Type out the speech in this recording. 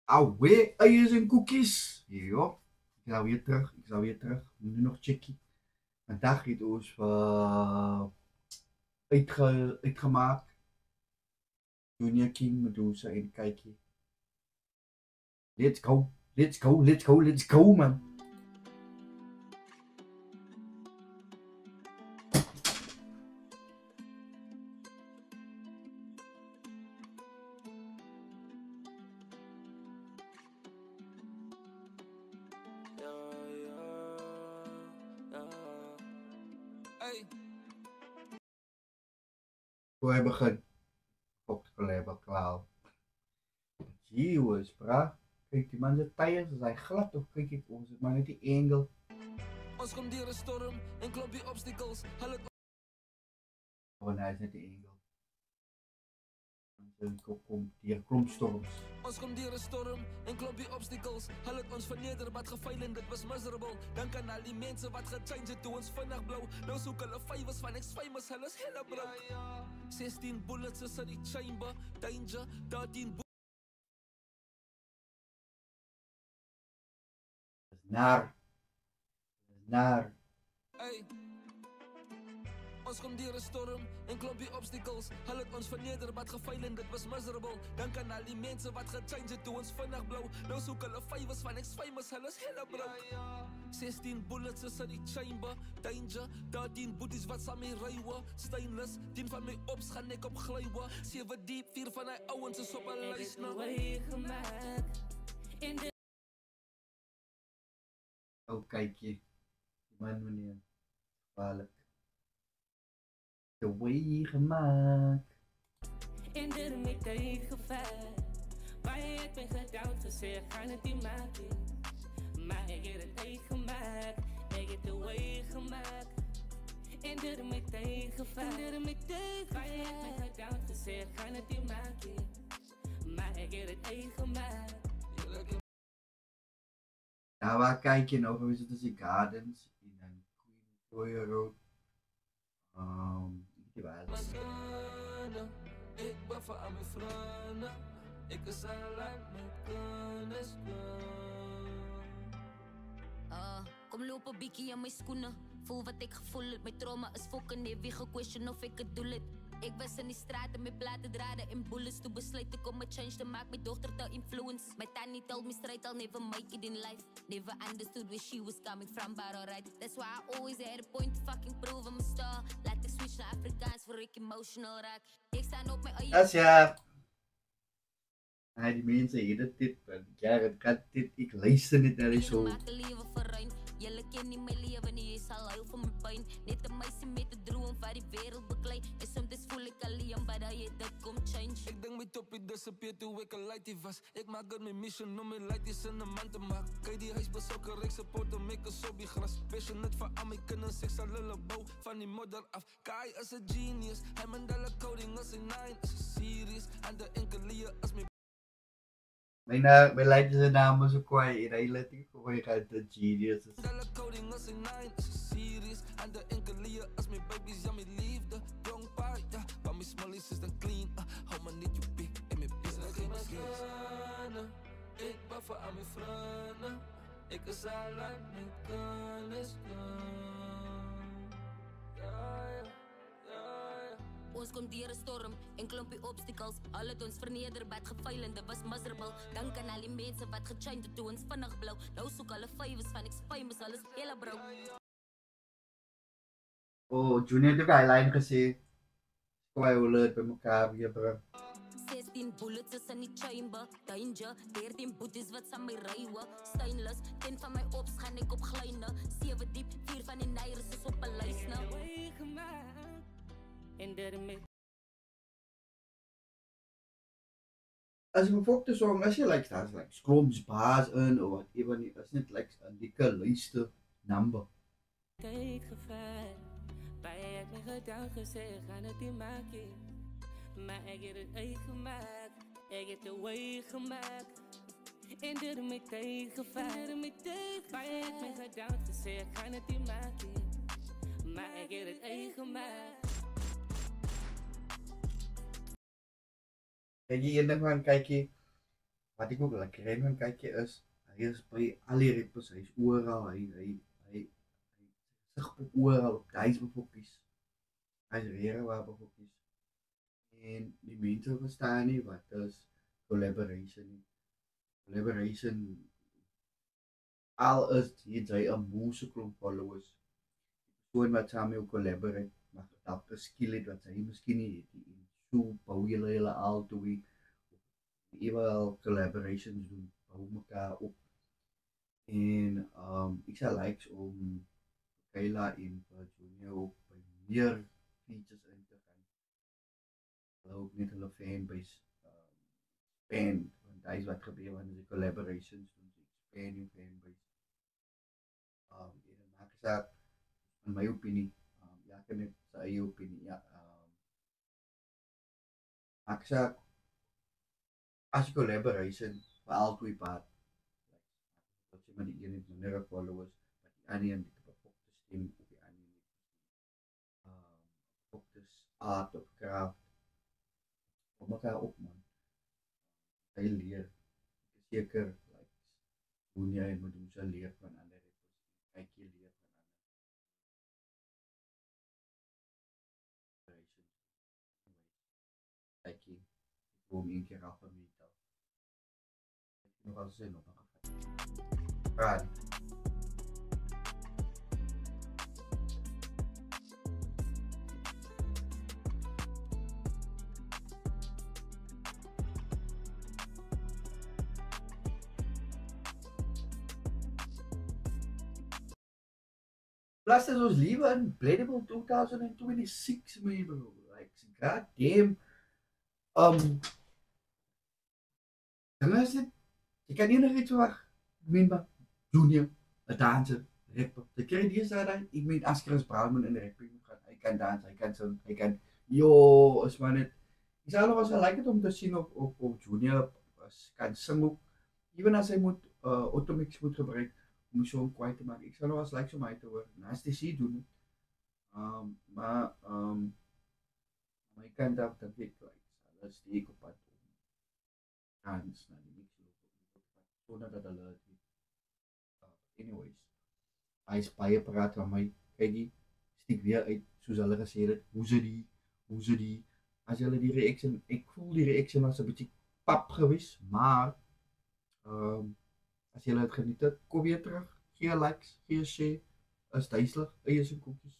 Auwe, eiers en koekjes. Ja, ik zou weer terug. Nu nog chickie. Vandaag het ons uitgemaakt. Junior King, Medusa en kijkje. Let's go, let's go, let's go, let's go, man. Voor hebben ge... Fokt collab klaar. Jezus, bra. Kijk, die man zijn tijden, ze zijn glad of kijk ik ons, maar net die engel. Ons komt hier een storm en klop die obstacles. Oh, hij is net die engel. Komt hier klompstorms. Ons komt hier een storm en klop die obstacles. Hulle het ons verneder wat gefail en dit was miserable. Dank aan al die mensen wat gechange het toe ons vinnig blauw. Nou soek hulle fivers van ex-famous, hulle is helle bro. 16 bullets is in die chamber, danger, 13 Naar. Naar. Hey. Ons komt hier een storm en klop die obstacles. Hulle het ons verneder wat gefail en dit was miserable. Dank aan al die mensen wat gechange het toe ons vinnig blauw. Nou soek hulle fivers van ex-famous, hulle is helle bro. 16 bullets is in die chamber, danger, 13 boeties wat saam mee rywe, stainless, 10 van my ops gaan ek op glywe, 7 diep, 4 van hy ouwens is op een lijst nou. Oh, kijk je. Die man, meneer. Gevaarlijk. De way gemaakt. In de middag gevaar. Waar ik ben gedouwd gezegd, gaan het niet maken. Maar ik heb het gemaakt. Ik heb de way gemaakt. In de middag gevaar. In de middag waar ik ben gedouwd gezegd, gaan het niet maken. Maar ik heb het gemaakt. Nou, waar kijk je nou? We zitten tussen Gardens in een Queen Road. Die wel. Ik ben voor aan mijn vrienden. Ik is alleen met kennis. Kom lopen bikkie aan mijn schoenen. Voel wat ik gevoel het. Mijn trauma is fokken. Nee, wie gequestion of ik het doe het. Ik was in die straten met platen draden en bullets. Toen besluit ik om een change te maken. Mijn dochter te influence. My tani told me straight I'll never make it in life. Never understood where she was coming from, but alright. That's why I always had a point to fucking prove I'm a star. Laat ik switch naar Afrikaans voor ik emotional raak. Ik sta op mijn eigen... Dat is ja. Ja, die mensen hier dit. Ja, het gaat dit. Ik luister niet naar die show. Julle ken nie my lewe nie, jy sal huil vir my pyn. Net 'n meisie met 'n droom wat die wêreld beklei. En soms voel ek alleen, but I hate that come change. Ik denk mijn toppie disappear toe ik een lightie was. Ik maak het mijn mission om mijn lighties in een man te maken. Kijk die huis bezoeken, ik support hem, ik is op die gras. Passionate voor al mijn kinders, ik zal lullen bouw van die modder af. Kai is een genius, hij Mandela coding als een 9 is een series. En de enkele als mijn... Mijn lijntjes zijn namen zo kwaai en hij let ik voor je gaat de genius. Mandela coding als een 9 is een series. En de enkele als mijn baby's, ja mijn liefde. Jong pa, ja, maar mijn smallies is dan clean. Hou maar niet je big in mijn business. Ik ben voor aan mijn vrienden. Ik is alleen met kennis. Ons komt hier een storm en klompie obstacles. Al het ons verneder, wat gefail en dit was miserable. Dank aan al die mensen wat gechange toe ons vinnig blauw. Nou soek alle fivers van ex-famous, alles hele bro. Oh, Junior heeft ook een lijn gezien. Kwaai hoe leuk bij elkaar weer, bro. 16 bullets is in die chamber, danger, 13 boeties wat saam my rywe, stainless, 10 van my ops gaan ek op glyne, 7 diep, 4 van die neiers is op 'n lys nou. Als ik me fok de song, als je like dat, like Scrums baas in of whatever, it's not like een dikke lijste number. Tijd gevaar, bij ik me gedaan gezegd, gaan het niet maken. Maar ik heb het gemaakt, ik heb de way gemaakt. In de middag gevaar, bij ik me gedaan gezegd, gaan het niet maken. Maar ik heb het gemaakt. Kijk je in van, kijk je. wat ek ook lekker ren gaan kykie is, hy is by al die rappers, hy is oral, hy sig op oral op duisendfokkies, hy is rere wapenfokkies, en die mense verstaan nie wat is collaboration nie. Collaboration, al is jy 'n moose klomp followers, persoon wat saam jou collaborate, mag dalk 'n skill het wat hy miskien nie het nie, en so bou julle al twee, ewel collaborations doen, bou mekaar op, en ek sal likes om Kayla en Junior ook by meer features in te gaan, hulle ook net hulle fanbase expand, want dat is wat gebeur wanneer jy collaborations doen, jy expand jou fanbase, en dan maak ek saak, in my opinie, ja, ek het net sy eie opinie, ja, maak ek saak, as jy collaboration, vir al twee paard, dat jy maar die een het minder followers, maar die ander een het bepokte stem, of die ander een het bepokte art of craft, om mekaar op, man, hy leer, ek is seker, hoe jy moet doen, sy leer van ander rappers, kyk jy leer van ander kyk jy, ek wil hom een keer af van my tel, ek het nogal sin op my gevat, praat. Plus is ons liewe in Blendable 2026, man, bro. Like, god damn. Dan is dit, jy kan enigiets verwag. Ek meen maar, Junior, 'n danser, rapper. Jy kry die daai, ek meen as Chris Brown in rapping gaan, hy kan dans, hy kan sing, hy kan, is maar net, ek sal nog as like het om te sien op Junior, kan sing ook, even as hy moet, automix moet gebruik, om so om kwijt te maken. Ik zou nog eens like om mij te horen. Naast die zie doen. Maar ik kan dat weet ik. Dat is die ik op pad. Dans naar die mix lopen. Zonder dat alert weet. Anyways. Hij is baie praat van mij. Kijk die. Stiek weer uit. Soos hulle gesê het. Hoe ze die. As julle die reaction. Ik voel die reaction was een beetje pap geweest. Maar. As julle het geniet het, kom weer terug, gee likes, gee share, is duiselig, eie en koekies.